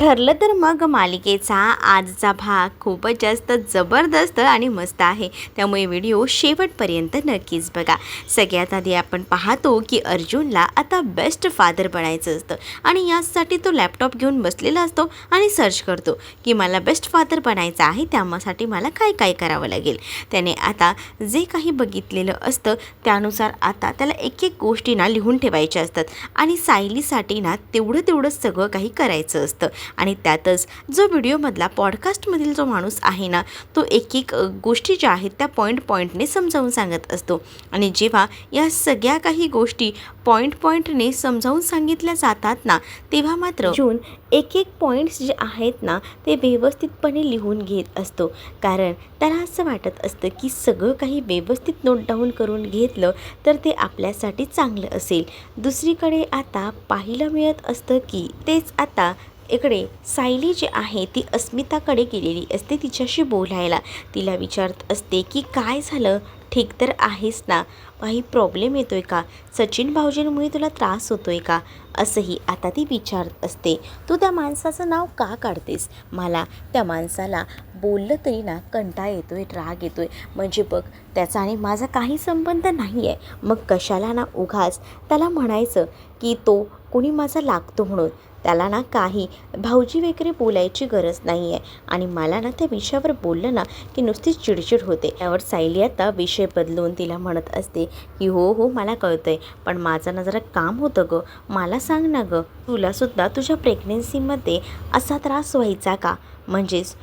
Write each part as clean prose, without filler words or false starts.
ठरलं तर मग मालिकेचा आजचा भाग खूपच जास्त जबरदस्त आणि मस्त आहे, त्यामुळे व्हिडिओ शेवटपर्यंत नक्कीच बघा. सगळ्यात आधी आपण पाहतो की अर्जुनला आता बेस्ट फादर बनायचं असतं आणि यासाठी तो लॅपटॉप घेऊन बसलेला असतो आणि सर्च करतो की मला बेस्ट फादर बनायचं आहे, त्यासाठी मला काय काय करावं लागेल. त्याने आता जे काही बघितलेलं असतं त्यानुसार आता त्याला एक एक गोष्टी ना लिहून ठेवायच्या असतात आणि सायलीसाठी ना तेवढंच सगळं काही करायचं असतं. आणि त्यातच जो व्हिडिओमधला पॉडकास्टमधील जो माणूस आहे ना, तो एक गोष्टी ज्या आहेत त्या पॉईंटने समजावून सांगत असतो. आणि जेव्हा या सगळ्या काही गोष्टी पॉईंटने समजावून सांगितल्या जातात ना, तेव्हा मात्र अर्जुन एक पॉईंट्स जे आहेत ना ते व्यवस्थितपणे लिहून घेत असतो. कारण त्याला असं वाटत असतं की सगळं काही व्यवस्थित नोट डाऊन करून घेतलं तर ते आपल्यासाठी चांगलं असेल. दुसरीकडे आता पाहायला मिळत असतं की तेच आता इकडे सायली जी आहे ती अस्मिताकडे गेलेली असते तिच्याशी बोलायला. तिला विचारत असते की काय झालं, ठीक तर आहेस ना, काही प्रॉब्लेम येतोय का, सचिन भाऊजींमुळे तुला त्रास होतोय का, असंही आता ती विचारत असते. तू त्या माणसाचं नाव का काढतेस, मला त्या माणसाला बोललं तरी ना कंटाळा येतोय, राग येतोय, म्हणजे बघ त्याचा आणि माझा काही संबंध नाही आहे, मग कशाला ना उगाच त्याला म्हणायचं की तो कोणी माझा लागतो म्हणून. त्याला ना काही भाऊजी वगैरे बोलायची गरज नाही आहे आणि मला ना त्या विषयावर बोललं ना की नुसतीच चिडचिड होते. त्यावर सायली आता विषय बदलून तिला म्हणत असते की हो मला कळतं आहे, पण माझं ना जरा काम होतं गं, मला सांग ना गं, तुलासुद्धा तुझ्या प्रेग्नेन्सीमध्ये असा त्रास व्हायचा का, म्हणजेच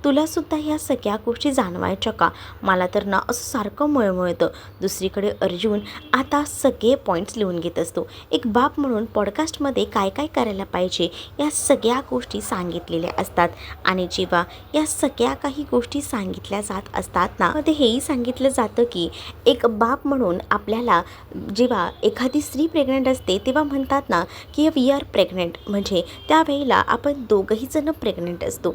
तुलासुद्धा ह्या सगळ्या गोष्टी जाणवायच्या का, मला तर ना असं सारखं मळमळतं. दुसरीकडे अर्जुन आता सगळे पॉईंट्स लिहून घेत असतो. एक बाप म्हणून पॉडकास्टमध्ये काय काय करायला पाहिजे या सगळ्या गोष्टी सांगितलेल्या असतात आणि जेव्हा या सगळ्या काही गोष्टी सांगितल्या जात असतात ना, मध्ये हेही सांगितलं जातं की एक बाप म्हणून आपल्याला जेव्हा एखादी स्त्री प्रेग्नंट असते तेव्हा म्हणतात ना की वी आर प्रेग्नंट, म्हणजे त्यावेळेला आपण दोघंही जण प्रेग्नंट असतो,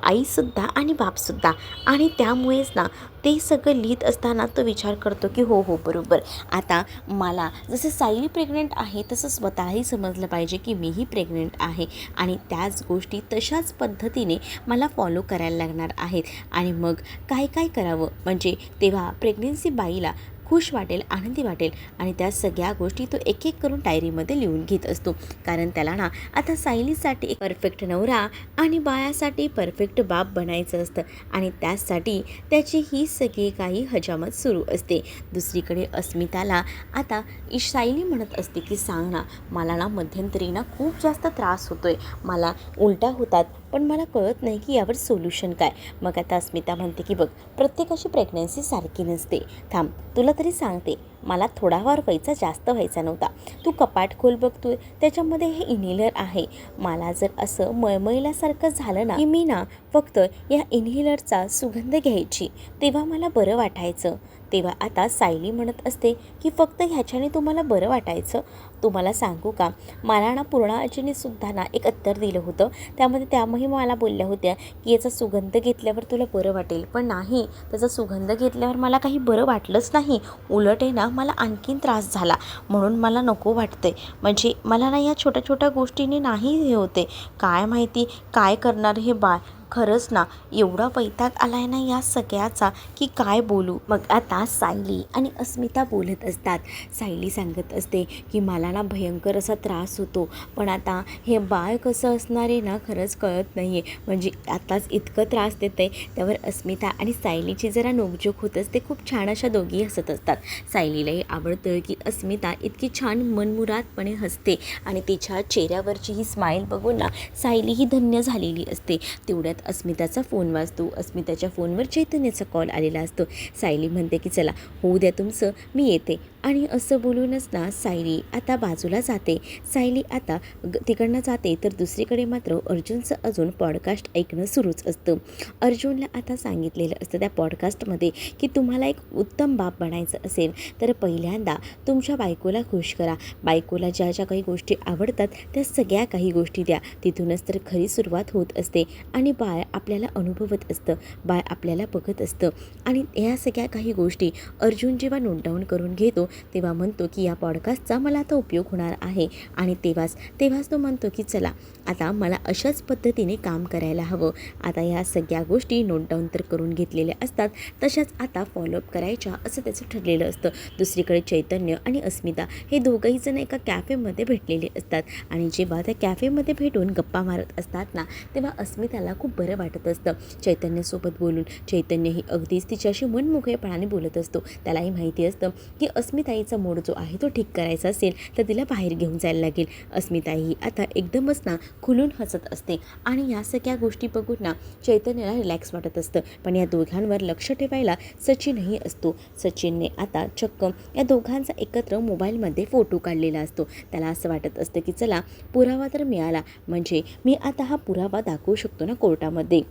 आईसुद्धा आणि बापसुद्धा. आणि त्यामुळेच ना ते सगळं लिहित असताना तो विचार करतो की हो बरोबर, आता मला जसं सायली प्रेग्नंट आहे तसं स्वतःही समजलं पाहिजे की मीही प्रेग्नंट आहे आणि त्याच गोष्टी तशाच पद्धतीने मला फॉलो करायला लागणार आहेत. आणि मग काय काय करावं, म्हणजे तेव्हा प्रेग्नन्सी बाईला खुश वाटेल, आनंदी वाटेल आणि त्या सगळ्या गोष्टी तो एक करून डायरीमध्ये लिहून घेत असतो. कारण त्याला ना आता सायलीसाठी एक परफेक्ट नवरा आणि बाळासाठी परफेक्ट बाप बनायचं असतं आणि त्यासाठी त्याची ही सगळी काही हजामत सुरू असते. दुसरीकडे अस्मिताला आता सायली म्हणत असते की सांग ना, मला ना मध्यंतरी ना खूप जास्त त्रास होतोय, मला उलट्या होतात, पण मला कळत नाही की यावर सोल्युशन काय. मग आता अस्मिता म्हणते की बघ, प्रत्येकाची प्रेग्नन्सी सारखी नसते, थांब तुला तरी सांगते, मला थोडाफार व्हायचा, जास्त व्हायचा नव्हता, तू कपाट खोल बघतोय त्याच्यामध्ये हे इन्हेलर आहे, मला जर असं मळमळल्यासारखं झालं ना की मी ना फक्त या इन्हेलरचा सुगंध घ्यायची, तेव्हा मला बरं वाटायचं. तेव्हा आता सायली म्हणत असते की फक्त ह्याच्याने तुम्हाला बरं वाटायचं, तुम्हाला सांगू का, मला ना पूर्णा आजीने सुद्धा ना एक अत्तर दिलं होतं, त्यामध्ये मला बोलल्या होत्या की याचा सुगंध घेतल्यावर तुला बरं वाटेल, पण नाही, त्याचा सुगंध घेतल्यावर मला काही बरं वाटलंच नाही, उलट आहे ना मला आणखीन त्रास झाला, म्हणून मला नको वाटतंय, म्हणजे मला ना या छोट्या छोट्या गोष्टींनी नाही हे होते, काय माहिती काय करणार हे बाळ, खरंच ना एवढा वैताग आलाय ना या सगळ्याचा की काय बोलू. मग आता सायली आणि अस्मिता बोलत असतात. सायली सांगत असते की मला ना भयंकर असा त्रास होतो, पण आता हे बाळ कसं असणार आहे ना खरंच कळत नाही आहे, म्हणजे आताच इतकं त्रास देत आहे. त्यावर अस्मिता आणि सायलीची जरा नोकझोक होत असते, खूप छान अशा दोघी हसत असतात. सायलीलाही आवडतं की अस्मिता इतकी छान मनमुरादपणे हसते आणि तिच्या चेहऱ्यावरची ही स्माईल बघून ना सायली ही धन्य झालेली असते. तेवढ्यात अस्मिताचा फोन वाजतो. अस्मिताच्या फोनवर चैतन्याचा कॉल आलेला असतो. सायली म्हणते की चला होऊ द्या तुमचं, मी येते. आणि असं बोलूनच ना सायली आता बाजूला जाते. सायली आता तिकडनं जाते तर दुसरीकडे मात्र अर्जुनचं अजून पॉडकास्ट ऐकणं सुरूच असतं. अर्जुनला आता सांगितलेलं असतं त्या पॉडकास्टमध्ये की तुम्हाला एक उत्तम बाप बनायचं असेल तर पहिल्यांदा तुमच्या बायकोला खुश करा, बायकोला ज्या ज्या काही गोष्टी आवडतात त्या सगळ्या काही गोष्टी द्या, तिथूनच तर खरी सुरुवात होत असते आणि बाळ बाळ आपल्याला अनुभवत असतं, बाळ आपल्याला बघत असतं आणि ह्या सगळ्या काही गोष्टी अर्जुन जेव्हा नोट डाऊन करून घेतो तेव्हा म्हणतो की या पॉडकास्टचा मला आता उपयोग होणार आहे आणि तेव्हाच तो म्हणतो की चला आता मला अशाच पद्धतीने काम करायला हवं. आता ह्या सगळ्या गोष्टी नोट डाऊन तर करून घेतलेल्या असतात, तशाच आता फॉलोअप करायच्या असं त्याचं ठरलेलं असतं. दुसरीकडे चैतन्य आणि अस्मिता हे दोघंही जण एका कॅफेमध्ये भेटलेले असतात आणि जेव्हा त्या कॅफेमध्ये भेटून गप्पा मारत असतात ना तेव्हा अस्मिताला खूप बरं वाटत असतं चैतन्यसोबत बोलून. चैतन्यही अगदीच तिच्याशी मनमोकळेपणाने बोलत असतो. त्यालाही माहिती असतं की अस्मिताईचा मूड जो आहे तो ठीक करायचा असेल तर तिला बाहेर घेऊन जायला लागेल. अस्मिताई आता एकदमच ना खुलून हसत असते आणि या सगळ्या गोष्टी बघून ना चैतन्याला रिलॅक्स वाटत असतं. पण या दोघांवर लक्ष ठेवायला सचिनही असतो. सचिनने आता चक्क या दोघांचा एकत्र मोबाईलमध्ये फोटो काढलेला असतो. त्याला असं वाटत असतं की चला पुरावा तर मिळाला, म्हणजे मी आता हा पुरावा दाखवू शकतो ना कोर्टामध्ये.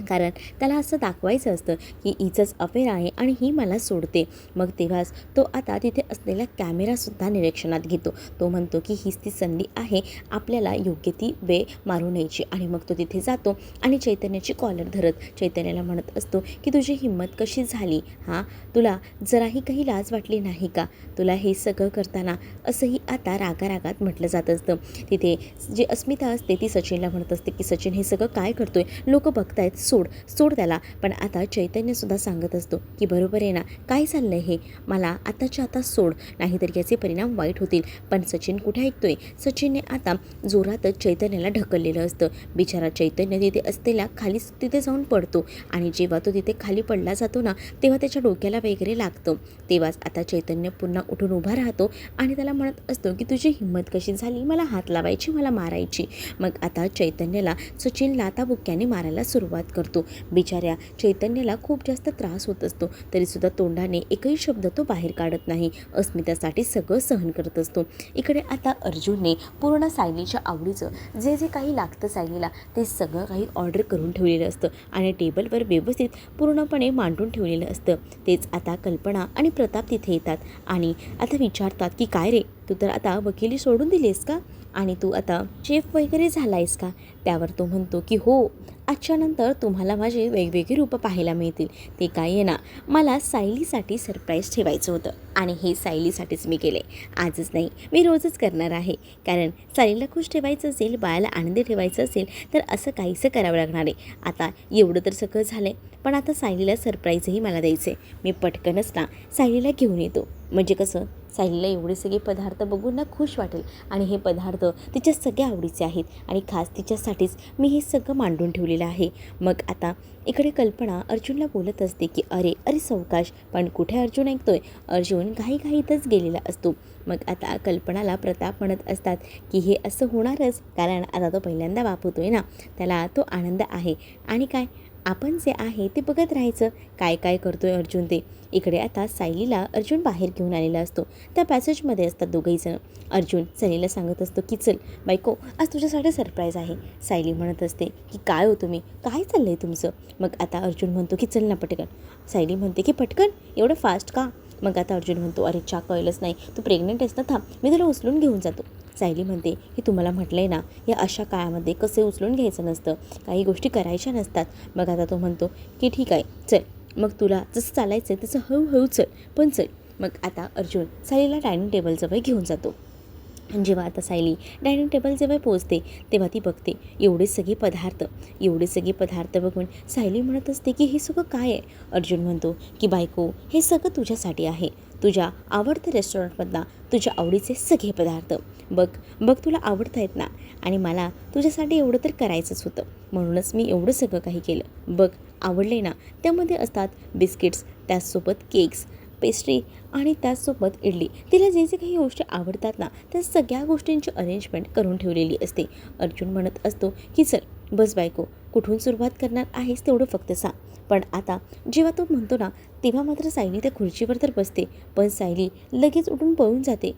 कारण त्याला असं दाखवायचं असतं की हिचंच अफेअर आहे आणि ही मला सोडते. मग तेव्हाच तो आता तिथे असलेला कॅमेरासुद्धा निरीक्षणात घेतो. तो म्हणतो की हीच ती संधी आहे आपल्याला योग्य ती वेळ मारून न्यायची. आणि मग तो तिथे जातो आणि चैतन्याची कॉलर धरत चैतन्याला म्हणत असतो की तुझी हिंमत कशी झाली, हां, तुला जराही काही लाज वाटली नाही का तुला हे सगळं करताना, असंही आता रागारागात म्हटलं जात असतं. तिथे जी अस्मिता असते ती सचिनला म्हणत असते की सचिन हे सगळं काय करतोय, लोक बघतायत, सोड त्याला. पण आता चैतन्यसुद्धा सांगत असतो की बरोबर आहे ना, काय चाललं हे, मला आताच्या आता सोड, नाहीतर याचे परिणाम वाईट होतील. पण सचिन कुठे ऐकतोय. सचिनने आता जोरातच चैतन्याला ढकललेलं असतं. बिचारा चैतन्य तिथे असलेल्या खाली तिथे जाऊन पडतो आणि जेव्हा तो तिथे खाली पडला जातो ना तेव्हा त्याच्या डोक्याला वगैरे लागतं. तेव्हाच आता चैतन्य पुन्हा उठून उभा राहतो आणि त्याला म्हणत असतो की तुझी हिंमत कशी झाली मला हात लावायची, मला मारायची. मग आता चैतन्याला सचिन लाथाबुक्क्याने मारायला सुरुवात करतो. बिचाऱ्या चैतन्याला खूप जास्त त्रास होत असतो, तरीसुद्धा तोंडाने एकही शब्द तो बाहेर काढत नाही. अस्मितासाठी सगळं सहन करत असतो. इकडे आता अर्जुनने पूर्ण सायलीच्या आवडीचं जे जे काही लागतं सायलीला ते सगळं काही ऑर्डर करून ठेवलेलं असतं आणि टेबलवर व्यवस्थित पूर्णपणे मांडून ठेवलेलं असतं. तेच आता कल्पना आणि प्रताप तिथे येतात आणि आता विचारतात की काय रे, तू तर आता वकिली सोडून दिलीस का आणि तू आता शेफ वगैरे झाला आहेस का. त्यावर तो म्हणतो की हो, आजच्यानंतर तुम्हाला माझे वेगवेगळी रूपं पाहायला मिळतील. ते काय आहे ना, मला सायलीसाठी सरप्राईज ठेवायचं होतं आणि हे सायलीसाठीच मी केले. आजच नाही, मी रोजच करणार आहे. कारण सायलीला खुश ठेवायचं असेल, बाळाला आनंदी ठेवायचं असेल तर असं काहीसं करावं लागणार आहे. आता एवढं तर सगळं झालं आहे, पण आता सायलीला सरप्राईजही मला द्यायचं आहे. मी पटकनच ना सायलीला घेऊन येतो. म्हणजे कसं, सायलीला एवढे सगळे पदार्थ बघून ना खुश वाटेल आणि हे पदार्थ तिच्या सगळ्या आवडीचे आहेत आणि खास तिच्यासाठीच मी हे सगळं मांडून ठेवलेलं आहे. मग आता इकडे कल्पना अर्जुनला बोलत असते की अरे अरे सावकाश, पण कुठे अर्जुन ऐकतोय. अर्जुन घाईघाईतच गेलेला असतो. मग आता कल्पनाला प्रताप म्हणत असतात की हे असं होणारच, कारण आता तो पहिल्यांदा बाप होतोय ना, त्याला तो आनंद आहे. आणि काय, आपण जे आहे ते बघत राहायचं, काय काय करतोय अर्जुन ते. इकडे आता सायलीला अर्जुन बाहेर घेऊन आलेला असतो. त्या पॅसेजमध्ये असतात दोघंहीजण. अर्जुन सायलीला सांगत असतो की चल बायको, आज तुझ्यासाठी सरप्राईज आहे. सायली म्हणत असते की काय हो तुम्ही, काय चाललं आहे तुमचं. मग आता अर्जुन म्हणतो की चल ना पटकन. सायली म्हणते की पटकन, एवढं फास्ट का. मग आता अर्जुन म्हणतो अरे चा कळलंच नाही, तू प्रेग्नंट आहेस ना, थांब मी तुला उचलून घेऊन जातो. सायली म्हणते की तुम्हाला म्हटलं आहे ना, या अशा काळामध्ये कसं उचलून घ्यायचं नसतं, काही गोष्टी करायच्या नसतात. मग आता तो म्हणतो की ठीक आहे चल, मग तुला जसं चालायचं आहे तसं हळूहळू चल, पण चल. मग आता अर्जुन सायलीला डायनिंग टेबलजवळ घेऊन जातो. जेव्हा आता सायली डायनिंग टेबलजवळ पोहोचते तेव्हा ती बघते एवढे सगळे पदार्थ बघून सायली म्हणत असते की हे सगळं काय आहे. अर्जुन म्हणतो की बायको, हे सगळं तुझ्यासाठी आहे, तुझ्या आवडत्या रेस्टॉरंटमधला तुझ्या आवडीचे सगळे पदार्थ. बघ तुला आवडत आहेत ना, आणि मला तुझ्यासाठी एवढं तर करायचंच होतं, म्हणूनच मी एवढं सगळं काही केलं. बघ आवडले ना. त्यामध्ये असतात बिस्किट्स, त्याचसोबत केक्स, पेस्ट्री आणि त्याचसोबत इडली. तिला जे जे काही गोष्टी आवडतात ना त्या सगळ्या गोष्टींची अरेंजमेंट करून ठेवलेली असते. अर्जुन म्हणत असतो की चल बस बायको, कुठून सुरुवात करणार आहेस तेवढं फक्त सांग. पण आता जेव्हा तो म्हणतो ना तेव्हा मात्र सायली त्या खुर्चीवर तर बसते, पण सायली लगेच उठून पळून जाते.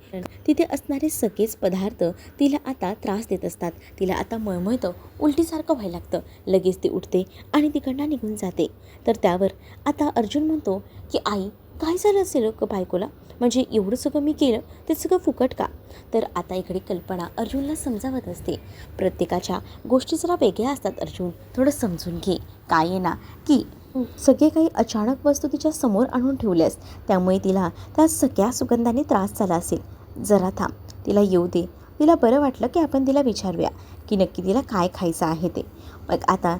तिथे असणारे सगळेच पदार्थ तिला आता त्रास देत असतात. तिला आता मळमळतं, उलटीसारखं व्हायला लागतं. लगेच ती उठते आणि तिकडनं निघून जाते. तर त्यावर आता अर्जुन म्हणतो की आई काय झालं असेल ग बायकोला, म्हणजे एवढं सगळं मी केलं ते सगळं फुकट का? तर आता इकडे कल्पना अर्जुनला समजावत असते, प्रत्येकाच्या गोष्टी जरा वेगळ्या असतात अर्जुन, थोडं समजून घे. काय आहे ना की सगळे काही अचानक वस्तू तिच्या समोर आणून ठेवल्यास, त्यामुळे तिला त्या सगळ्या सुगंधाने त्रास झाला असेल. जरा थांब, तिला येऊ दे. तिला बरं वाटलं की आपण तिला विचारूया की नक्की तिला काय खायचं आहे ते. मग आता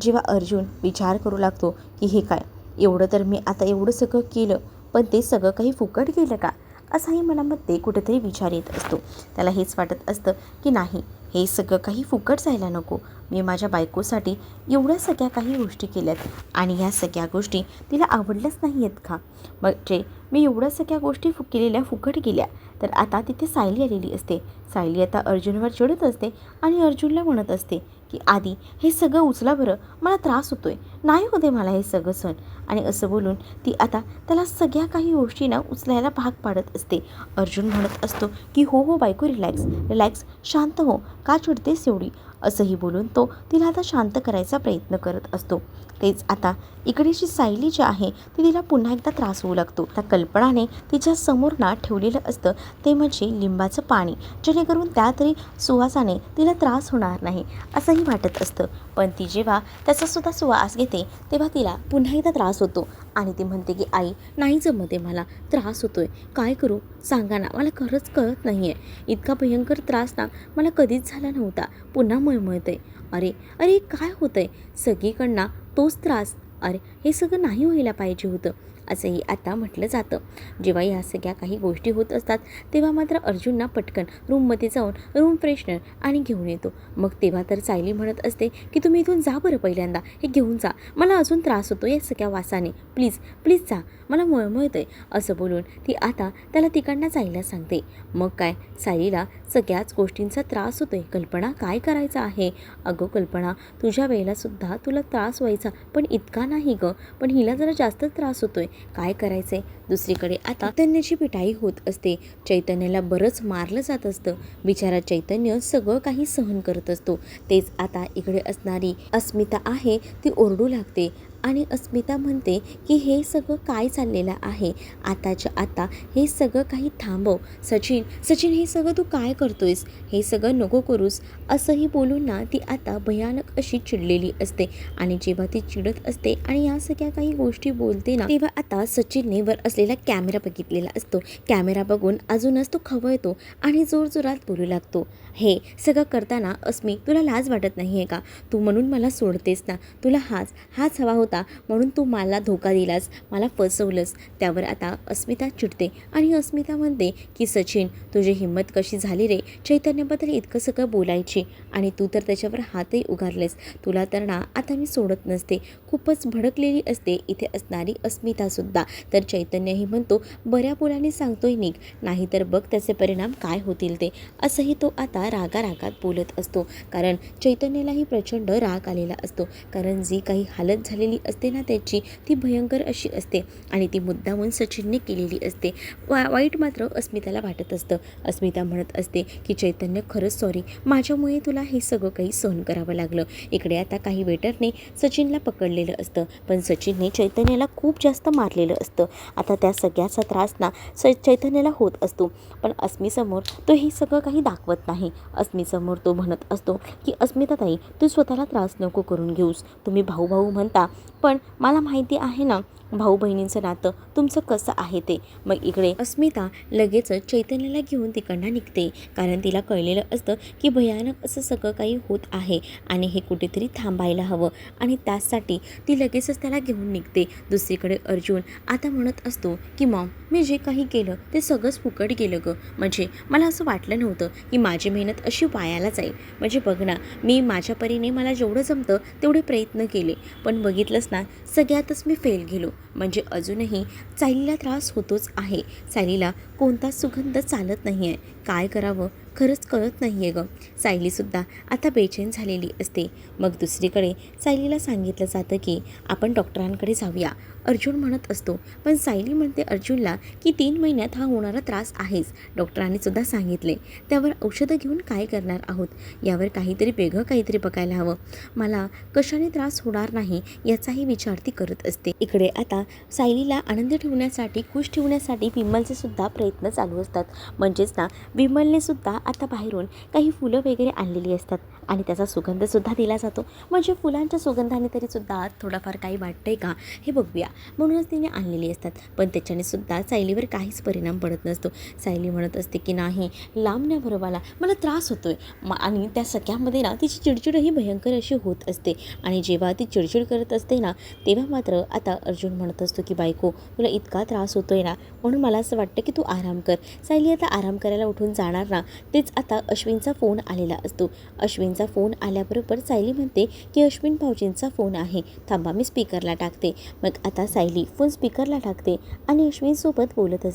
जेव्हा अर्जुन विचार करू लागतो की हे काय, एवढं तर मी आता एवढं सगळं केलं, पण ते सगळं काही फुकट गेलं का, असाही मनामध्ये कुठेतरी विचार येत असतो. त्याला हेच वाटत असतं की नाही, हे सगळं काही फुकट जायला नको. मी माझ्या बायकोसाठी एवढ्या सगळ्या काही गोष्टी केल्यात आणि ह्या सगळ्या गोष्टी तिला आवडल्याच नाही आहेत का? म्हणजे मी एवढ्या सगळ्या गोष्टी केलेल्या फुकट गेल्या. तर आता तिथे सायली आलेली असते. सायली आता अर्जुनवर चिडत असते आणि अर्जुनला म्हणत असते की आधी हे सगळं उचला बरं, मला त्रास होतोय, नाही होते मला हे सगळं सण. आणि असं बोलून ती आता त्याला सगळ्या काही गोष्टी उचलायला भाग पाडत असते. अर्जुन म्हणत असतो की हो बायको, रिलॅक्स, शांत हो, का चिडतेस एवढी, असंही बोलून तो तिला आता शांत करायचा प्रयत्न करत असतो. तेच आता इकडेची सायली जी आहे ती तिला पुन्हा एकदा त्रास होऊ लागतो. त्या कल्पनाने तिच्या समोर ठेवलेलं असतं ते म्हणजे लिंबाचं पाणी, जेणेकरून त्या तरी सुवासाने तिला त्रास होणार नाही असंही वाटत असतं. पण ती जेव्हा त्याचासुद्धा सुवास घेते तेव्हा तिला पुन्हा एकदा त्रास होतो आणि ती म्हणते की आई, नाही जमते, मला त्रास होतोय, काय करू सांगा ना, मला खरंच कळत नाही आहे. इतका भयंकर त्रास मला कधीच झाला नव्हता, पुन्हा मळमळतंय. अरे काय होतंय सगळीकडनं तोच त्रास, अरे हे सगळं नाही व्हायला पाहिजे होतं, असंही आता म्हटलं जातं. जेव्हा ह्या सगळ्या काही गोष्टी होत असतात तेव्हा मात्र अर्जुनना पटकन रूममध्ये जाऊन रूम फ्रेशनर आणि घेऊन येतो. मग तेव्हा तर सायली म्हणत असते की तुम्ही इथून जा बरं, पहिल्यांदा हे घेऊन जा, मला अजून त्रास होतो या सगळ्या वासाने, प्लीज जा, मला मळमळतंय, असं बोलून ती आता त्याला तिकडनं जायला सांगते. मग काय, सायलीला सगळ्याच गोष्टींचा त्रास होतोय. कल्पना काय करायचं आहे? अगं कल्पना, तुझ्या वेळेलासुद्धा तुला त्रास व्हायचा, पण इतका नाही गं, पण हिला जरा जास्तच त्रास होतोय, काय करायचंय? दुसरीकडे आता चैतन्याची पिटाई होत असते. चैतन्याला बरंच मारलं जात असतं. बिचारा चैतन्य सगळं काही सहन करत असतो. तेच आता इकडे असणारी अस्मिता आहे ती ओरडू लागते आणि अस्मिता म्हणते की हे सगळं काय चाललेलं आहे, आताच्या आता हे सगळं काही थांबव. सचिन हे सगळं तू काय करतोयस, हे सगळं नको करूस, असंही बोलून ती आता भयानक अशी चिडलेली असते. आणि जेव्हा ती चिडत असते आणि या सगळ्या काही गोष्टी बोलते तेव्हा आता सचिनने वर असलेला कॅमेरा बघितलेला असतो. कॅमेरा बघून अजूनच तो खवळतो आणि जोरजोरात बोलू लागतो, हे सगळं करताना अस्मी तुला लाज वाटत नाही आहे का? तू म्हणून मला सोडतेस ना, तुला हाच हवा होता म्हणून तू मला धोका दिलास, मला फसवलंस. त्यावर आता अस्मिता चिडते आणि अस्मिता म्हणते की सचिन, तुझी हिंमत कशी झाली रे चैतन्याबद्दल इतकं सगळं बोलायची, आणि तू तर त्याच्यावर हातही उगारलेस, तुला तर आता मी सोडत नसते. खूपच भडकलेली असते इथे असणारी अस्मितासुद्धा. तर चैतन्यही म्हणतो, बऱ्या बोलाने सांगतोय निघ, नाहीतर बघ त्याचे परिणाम काय होतील ते, असंही तो आता रागात बोलत असतो. कारण चैतन्यालाही प्रचंड राग आलेला असतो, कारण जी काही हालत झालेली असते ना त्याची, ती भयंकर अशी असते आणि ती मुद्दामून सचिनने केलेली असते. वाईट मात्र अस्मिताला वाटत असतं. अस्मिता म्हणत असते की चैतन्य, खरंच सॉरी, माझ्यामुळे तुला हे सगळं काही सहन करावं लागलं. इकडे आता काही वेटरने सचिनला पकडलेलं असतं, पण सचिनने चैतन्याला खूप जास्त मारलेलं असतं. आता त्या सगळ्याचा त्रास चैतन्याला होत असतो, पण अस्मीसमोर तो हे सगळं काही दाखवत नाही. अस्मीसमोर तो म्हणत असतो की अस्मिता ताई, तू स्वतःला त्रास नको करून घेऊस, तुम्ही भाऊ म्हणता, पण मला माहिती आहे ना भाऊ बहिणींचं नातं तुमचं कसं आहे ते. मग इकडे अस्मिता लगेचच चैतन्याला घेऊन तिकडनं निघते, कारण तिला कळलेलं असतं की भयानक असं सगळं काही होत आहे आणि हे कुठेतरी थांबायला हवं, आणि त्यासाठी ती लगेचच त्याला घेऊन निघते. दुसरीकडे अर्जुन आता म्हणत असतो की मॉम, मी जे काही केलं ते सगळंच फुकट गेलं गं, म्हणजे मला असं वाटलं नव्हतं की माझी मेहनत अशी वायाला जाईल. म्हणजे बघ ना, मी माझ्या परीने मला जेवढं जमतं तेवढे प्रयत्न केले, पण बघितलंस ना, सगळ्यातच मी फेल गेलो. म्हणजे अजूनही सायलीला त्रास होतोच आहे. सायलीला कोणताच सुगंध चालत नाही आहे, काय करावं खरंच कळत नाही आहे गं. सायलीसुद्धा आता बेचैन झालेली असते. मग दुसरीकडे सायलीला सांगितलं जातं की आपण डॉक्टरांकडे जाऊया, अर्जुन म्हणत असतो. पण सायली म्हणते अर्जुनला की 3 महिन्यात हा होणारा त्रास आहेच, डॉक्टरांनी सुद्धा सांगितले. त्यावर औषधं घेऊन काय करणार आहोत, यावर काहीतरी वेगळं काहीतरी बघायला हवं. मला कशाने त्रास होणार नाही याचाही विचार ती करत असते. इकडे आता सायलीला आनंदी ठेवण्यासाठी, खुश ठेवण्यासाठी विमलचे सुद्धा प्रयत्न चालू असतात. म्हणजेच ना, विमलने सुद्धा आता बाहेरून काही फुलं वगैरे आणलेली असतात आणि त्याचा सुगंधसुद्धा दिला जातो. म्हणजे फुलांच्या सुगंधाने तरीसुद्धा थोडंफार काही वाटतंय का हे बघूया, म्हणूनच तिने आणलेली असतात. पण त्याच्याने सुद्धा सायलीवर काहीच परिणाम पडत नसतो. सायली म्हणत असते की नाही, लांबण्याबरोबर मला त्रास होतोय. आणि त्या सगळ्यामध्ये ना तिची चिडचिडही भयंकर अशी होत असते. आणि जेव्हा ती चिडचिड करत असते ना, तेव्हा मात्र आता अर्जुन म्हणत असतो की बायको, तुला इतका त्रास होतोय ना, म्हणून मला असं वाटतं की तू आराम कर. सायली आता आराम करायला उठून जाणार ना, तेच आता अश्विनचा फोन आलेला असतो. अश्विनचा फोन आल्याबरोबर सायली म्हणते की अश्विन भाऊजींचा फोन आहे, थांबा मी स्पीकरला टाकते. मग आता सायली फोन स्पीकरला टाकते आणि अश्विनसोबत बोलत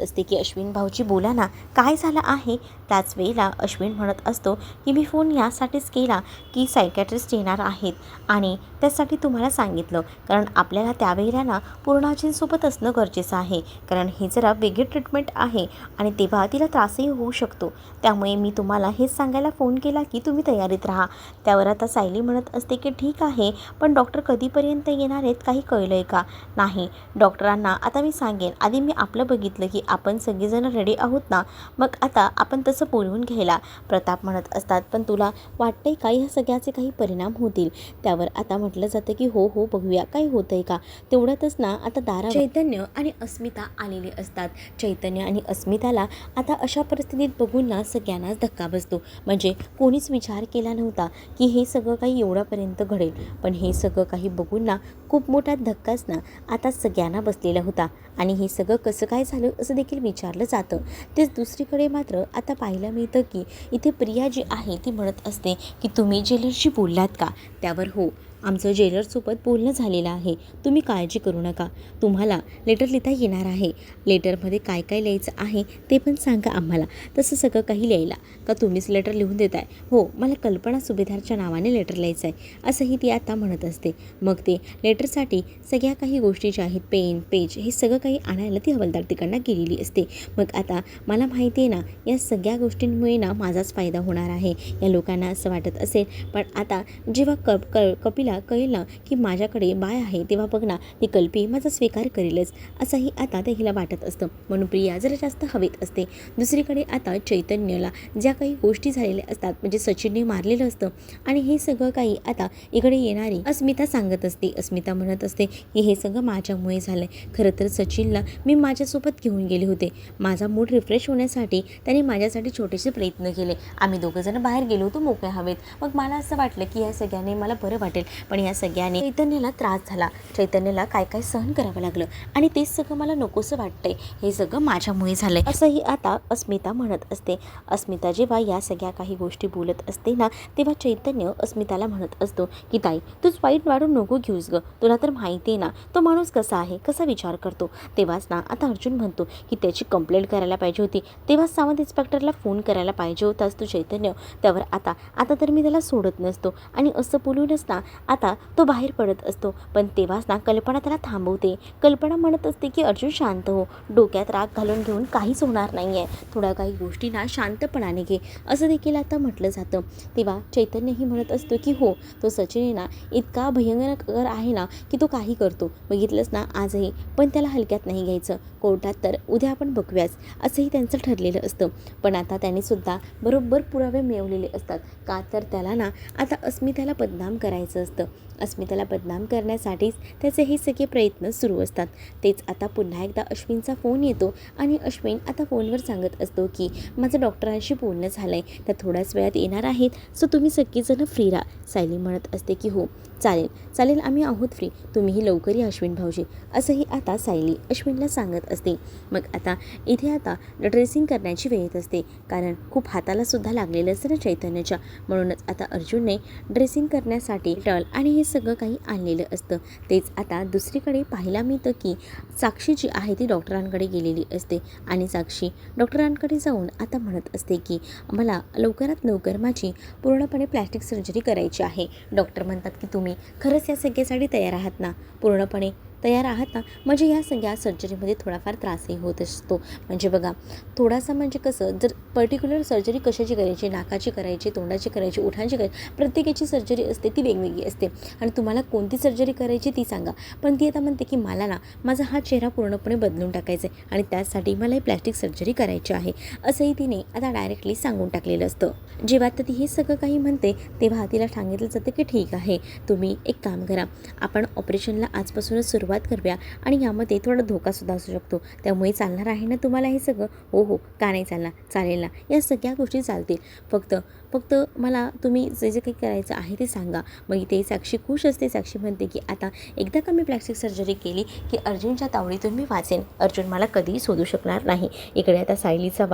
असते की अश्विन भाऊजी बोला ना, काय झालं आहे. त्याच वेळेला अश्विन म्हणत असतो की मी फोन यासाठीच केला की सायकॅट्रिस्ट येणार आहेत आणि त्यासाठी तुम्हाला सांगितलं, कारण आपल्याला त्यावेळेला ना पूर्णाजींसोबत असणं गरजेचं आहे, कारण ही जरा वेगळी ट्रीटमेंट आहे आणि तेव्हा तिला त्रासही होऊ शकतो. त्यामुळे मी तुम्हाला हेच सांगायला फोन केला की तुम्ही तयारीत राहा. त्यावर आता सायली म्हणत असते की ठीक आहे, पण डॉक्टर कधीपर्यंत येणार आहेत काही कळलं आहे का. नाही, डॉक्टरांना आता मी सांगेन, आधी मी आपलं बघितलं की आपण सगळेजण रेडी आहोत ना, मग आता आपण तसं बोलवून घ्यायला. प्रताप म्हणत असतात, पण तुला वाटतंय का ह्या सगळ्याचे काही परिणाम होतील. त्यावर आता म्हटलं जातं की हो बघूया काय होतंय का. तेवढ्यातच ना आता दारावर चैतन्य आणि अस्मिता आलेले असतात. चैतन्य आणि अस्मिताला आता अशा परिस्थितीत बघून ना सगळ्यांनाच धक्का बसतो. म्हणजे कोणीच विचार केला नव्हता की हे सगळं काही एवढ्यापर्यंत घडेल, पण हे सगळं काही बघून ना खूप मोठा धक्काच ना आता सगळ्यांना बसलेला होता. आणि हे सगळं कसं काय झालं असं देखील विचारलं जातं. तेच दुसरीकडे मात्र आता पाहायला मिळतं की इथे प्रिया जी आहे ती म्हणत असते की तुम्ही ज्वेलरशी बोललात का. त्यावर हो, आमचं ज्वेलरसोबत बोलणं झालेलं आहे, तुम्ही काळजी करू नका, तुम्हाला लेटर लिहिता येणार आहे. लेटरमध्ये काय काय लिहायचं आहे ते पण सांगा आम्हाला. तसं सगळं काही लिहायला का तुम्हीच लेटर लिहून देताय. हो, मला कल्पना सुभेदारच्या नावाने लेटर लिहायचं आहे असंही ती आता म्हणत असते. मग ते लेटरसाठी सगळ्या काही गोष्टी ज्या आहेत, पेन पेज हे सगळं काही आणायला ती हवालदार तिकडनं गेलेली असते. मग आता मला माहिती आहे ना, या सगळ्या गोष्टींमुळे ना माझाच फायदा होणार आहे. या लोकांना असं वाटत असेल, पण आता जेव्हा कपिला कळेल ना की माझ्याकडे बाय आहे, तेव्हा बघ ना ती कल्पी माझा स्वीकार करेलच असंही आता ते हिला वाटत असतं. म्हणून प्रिया जरा जास्त हवेत असते. दुसरीकडे आता चैतन्यला ज्या काही गोष्टी झालेल्या असतात, म्हणजे सचिनने मारलेलं असतं आणि हे सगळं काही आता इकडे येणारी अस्मिता सांगत असते. अस्मिता म्हणत असते की हे सगळं माझ्यामुळे झालं आहे. खरं तर सचिनला मी माझ्यासोबत घेऊन गेले होते. माझा मूड रिफ्रेश होण्यासाठी त्याने माझ्यासाठी छोटेसे प्रयत्न केले. आम्ही दोघंजण बाहेर गेलो होतो मोकळ्या हवेत. मग मला असं वाटलं की या सगळ्याने मला बरं वाटेल, पण या सगळ्याने चैतन्याला त्रास झाला. चैतन्याला काय काय सहन करावं लागलं आणि तेच सगळं मला नकोसं वाटतंय. हे सगळं माझ्यामुळे झालंय असंही आता अस्मिता म्हणत असते. अस्मिता जेव्हा या सगळ्या काही गोष्टी बोलत असते ना, तेव्हा चैतन्य अस्मिताला म्हणत असतो की ताई, तूच वाईट वाढून नको घेऊस ग, तुला तर माहिती आहे ना तो माणूस कसा आहे, कसा विचार करतो. तेव्हाच ना आता अर्जुन म्हणतो की त्याची कंप्लेंट करायला पाहिजे होती, तेव्हा सावंत इन्स्पेक्टरला फोन करायला पाहिजे होतास तू चैतन्य. त्यावर आता तर मी त्याला सोडत नसतो. आणि असं बोलूनच ना आता तो बाहेर पडत असतो. पण तेव्हाच ना कल्पना त्याला थांबवते. कल्पना म्हणत असते की अर्जुन शांत हो, डोक्यात राग घालून घेऊन काहीच होणार नाही आहे, थोड्या काही गोष्टी ना शांतपणाने घे असं देखील आता म्हटलं जातं. तेव्हा चैतन्यही म्हणत असतो की हो, तो सचिन ना इतका भयंकर आहे ना की तो काही करतो, बघितलंच ना आजही, पण त्याला हलक्यात नाही घ्यायचं. कोर्टात तर उद्या आपण बघूयाच असंही त्यांचं ठरलेलं असतं. पण आता त्यांनी सुद्धा बरोबर पुरावे मिळवलेले असतात. का तर त्याला ना आता अस्मिताला बदनाम करायचं असतं. अस्मिताला बदनाम करण्यासाठीच त्याचे हे सगळे प्रयत्न सुरू असतात. तेच आता पुन्हा एकदा अश्विनचा फोन येतो आणि अश्विन आता फोनवर सांगत असतो की माझं डॉक्टरांशी बोलणं झालं आहे, त्या थोड्याच वेळात येणार आहेत, सो तुम्ही सगळीजणं फ्री राहा. सायली म्हणत असते की हो चालेल आम्ही आहोत फ्री, तुम्हीही लवकर या अश्विन भाऊजी असंही आता सायली अश्विनला सांगत असते. मग आता इथे आता ड्रेसिंग करण्याची वेळ येत असते, कारण खूप हाताला सुद्धा लागलेलं असतं ना चैतन्याच्या. म्हणूनच आता अर्जुनने ड्रेसिंग करण्यासाठी टल आणि हे सगळं काही आणलेलं असतं. तेच आता दुसरीकडे पाहायला मिळतं की साक्षी जी आहे ती डॉक्टरांकडे गेलेली असते आणि साक्षी डॉक्टरांकडे जाऊन आता म्हणत असते की मला लवकरात लवकर माझी पूर्णपणे प्लॅस्टिक सर्जरी करायची आहे. डॉक्टर म्हणतात की तुम्ही खरंच या सगळ्यासाठी तयार आहात ना, पूर्णपणे तयार आहात ना. म्हणजे या सगळ्या सर्जरीमध्ये थोडाफार त्रासही होत असतो. म्हणजे बघा थोडासा म्हणजे कसं जर पर्टिक्युलर सर्जरी कशाची करायची, नाकाची करायची, तोंडाची करायची, ओठांची करायची, प्रत्येकाची सर्जरी असते ती वेगवेगळी असते आणि तुम्हाला कोणती सर्जरी करायची ती सांगा. पण ती आता म्हणते की मला ना माझा हा चेहरा पूर्णपणे बदलून टाकायचा आहे आणि त्यासाठी मला ही प्लॅस्टिक सर्जरी करायची आहे, असंही तिने आता डायरेक्टली सांगून टाकलेलं असतं. जेव्हा आता ती हे सगळं काही म्हणते तेव्हा तिला सांगितलं जातं की ठीक आहे, तुम्ही एक काम करा, आपण ऑपरेशनला आजपासूनच सुरुवात करूया आणि यामध्ये थोडा धोकासुद्धा असू शकतो, त्यामुळे चालणार आहे ना तुम्हाला हे सगळं. हो हो, का नाही चालणार, चालेल ना, या सगळ्या गोष्टी चालतील. फक्त फक्त मला तुम्ही जे जे काही करायचं आहे ते सांगा. मग इथे साक्षी खुश असते. साक्षी म्हणते की आता एकदा का मी प्लॅस्टिक सर्जरी केली की अर्जुनच्या तावडीतून मी वाचेन, अर्जुन मला कधीही शोधू शकणार नाही. इकडे आता सायलीचा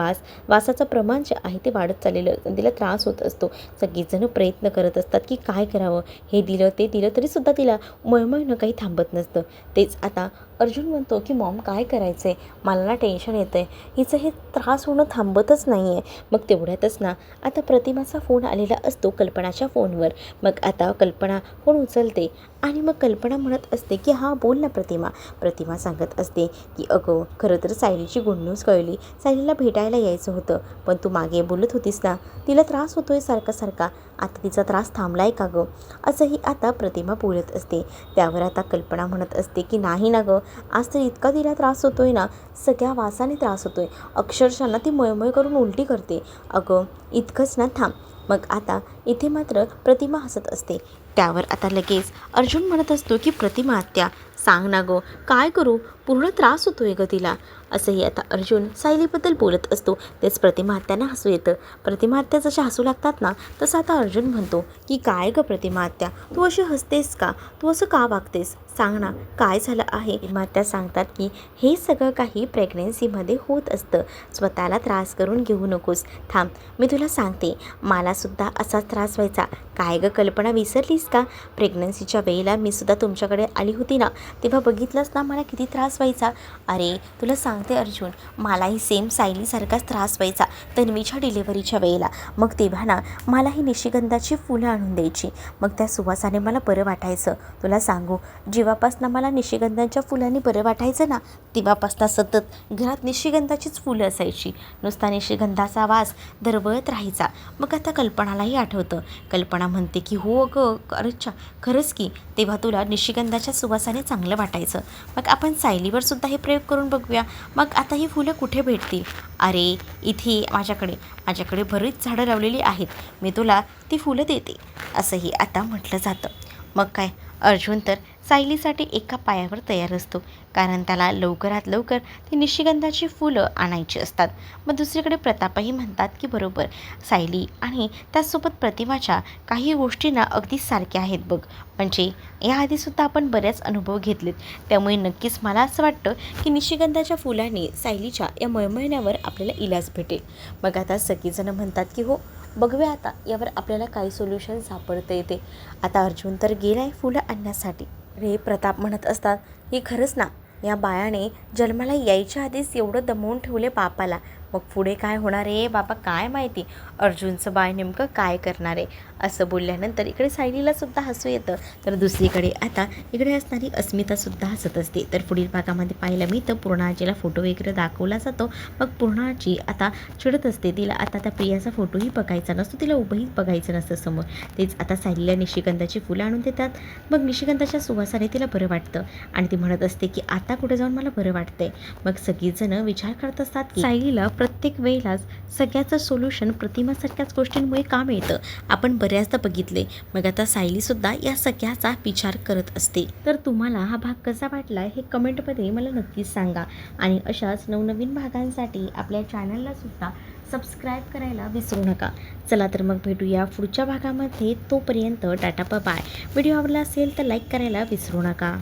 वासाचं प्रमाण जे आहे ते वाढत चाललेलं आणि तिला त्रास होत असतो. सगळीजणं प्रयत्न करत असतात की काय करावं, हे दिलं ते दिलं तरीसुद्धा तिला मळमळणं काही थांबत नसतं. तेच आता अर्जुन म्हणतो की मॉम काय करायचं आहे, मला ना टेन्शन येतं आहे, हिचं हे त्रास होणं थांबतच नाही आहे. मग तेवढ्यातच ना आता प्रतिमाचा फोन आलेला असतो कल्पनाच्या फोनवर. मग आता कल्पना फोन उचलते आणि मग कल्पना म्हणत असते की हां बोल ना प्रतिमा. प्रतिमा सांगत असते की अगं खरं तर सायलीची गुड न्यूज कळली, सायलीला भेटायला यायचं होतं, पण तू मागे बोलत होतीस ना तिला त्रास होतो आहे सारखा सारखा, आता तिचा त्रास थांबला आहे का गं, असंही आता प्रतिमा बोलत असते. त्यावर आता कल्पना म्हणत असते की नाही ना गं, आज तर इतका तिला त्रास होतो आहे ना, सगळ्या वासाने त्रास होतो आहे, अक्षरशः ना ती मळमळ करून उलटी करते. अगं इतकंच ना, थांब. मग आता इथे मात्र प्रतिमा हसत असते. त्यावर आता लगेच अर्जुन म्हणत असतो की प्रतिमा आत्या सांग ना गं, काय करू, पूर्ण त्रास होतो आहे गं तिला. असंही आता अर्जुन सायलीबद्दल बोलत असतो. तेच प्रतिमा आत्यांना हसू येतं. प्रतिमा आत्या जशा हसू लागतात ना तसं आता अर्जुन म्हणतो की काय गं प्रतिमा आत्या, तू अशी हसतेस का, तू असं का वागतेस, सांग ना काय झालं आहे. प्रतिमा आत्या सांगतात की हे सगळं काही प्रेग्नेन्सीमध्ये होत असतं, स्वतःला त्रास करून घेऊ नकोस, थांब मी तुला सांगते, मलासुद्धा असाच त्रास व्हायचा. काय गं कल्पना विसरलीस का, प्रेग्नन्सीच्या वेळेला मी सुद्धा तुमच्याकडे आली होती ना, तेव्हा बघितलंच ना मला किती त्रास व्हायचा. अरे तुला सांगते अर्जुन, मलाही सेम सायलीसारखाच त्रास व्हायचा तन्वीच्या डिलिव्हरीच्या वेळेला. मग तेव्हा ना मलाही निशिगंधाची फुलं आणून द्यायची, मग त्या सुवासाने मला बरं वाटायचं. तुला सांगू, जेव्हापासनं मला निशिगंधाच्या फुलांनी बरं वाटायचं ना तेव्हापासनं सतत घरात निशिगंधाचीच फुलं असायची, नुसता निशिगंधाचा वास दरवळत राहायचा. मग आता कल्पनालाही आठवतं. कल्पना म्हणते की हो अगं, अच्छा खरंच की, तेव्हा तुला निशिगंधाच्या सुवासाने चांगलं वाटायचं. मग आपण सायलीवर सुद्धा हे प्रयोग करून बघूया. मग आता ही फुलं कुठे भेटतील. अरे इथे माझ्याकडे बरीच झाडं लावलेली आहेत, मी तुला ती फुलं देते, असंही आता म्हटलं जातं. मग काय अर्जुन तर सायलीसाठी एका पायावर तयार असतो, कारण त्याला लवकरात लवकर ती निशिगंधाची फुलं आणायची असतात. मग दुसरीकडे प्रतापही म्हणतात की बरोबर, सायली आणि त्याचसोबत प्रतिमाच्या काही गोष्टींना अगदी सारख्या आहेत बघ, म्हणजे याआधीसुद्धा आपण बऱ्याच अनुभव घेतलेत, त्यामुळे नक्कीच मला असं वाटतं की निशिगंधाच्या फुलाने सायलीच्या या मळमळण्यावर आपल्याला इलाज भेटेल. मग आता सगळीजणं म्हणतात की हो बघूया आता यावर आपल्याला काही सोल्युशन सापडतं येते. आता अर्जुन तर गेला आहे फुलं आणण्यासाठी. रे प्रताप म्हणत असतात की खरंच ना, या बायाने जन्माला यायच्या आधीच एवढं दमवून ठेवले बापाला, मग पुढे काय होणार आहे बाबा काय माहिती, अर्जुनचं बाळ नेमकं काय करणार आहे. असं बोलल्यानंतर इकडे सायलीलासुद्धा हसू येतं. तर दुसरीकडे आता इकडे असणारी अस्मितासुद्धा हसत असते. तर पुढील भागामध्ये पाहायला मी तर पूर्णा आजीला फोटो वगैरे दाखवला जातो. मग पूर्णा आजी आता चिडत असते, तिला आता त्या प्रियाचा फोटोही बघायचा नसतो, तिला उभंही बघायचं नसतं समोर. तेच आता सायलीला निशिगंधाची फुलं आणून देतात. मग निशिगंधाच्या सुवासाने तिला बरं वाटतं आणि ती म्हणत असते की आता कुठे जाऊन मला बरं वाटतंय. मग सगळीजणं विचार करत असतात की सायलीला प्रत्येक वेळेलाच सगळ्याचं सोल्युशन प्रतिमासारख्याच गोष्टींमुळे का मिळतं, आपण बऱ्याचदा बघितले. मग आता सायलीसुद्धा या सगळ्याचा विचार करत असते. तर तुम्हाला हा भाग कसा वाटला हे कमेंटमध्ये मला नक्कीच सांगा आणि अशाच नवनवीन भागांसाठी आपल्या चॅनललासुद्धा सबस्क्राईब करायला विसरू नका. चला तर मग भेटूया पुढच्या भागामध्ये, तोपर्यंत टाटा बाय. व्हिडिओ आवडला असेल तर लाईक करायला विसरू नका.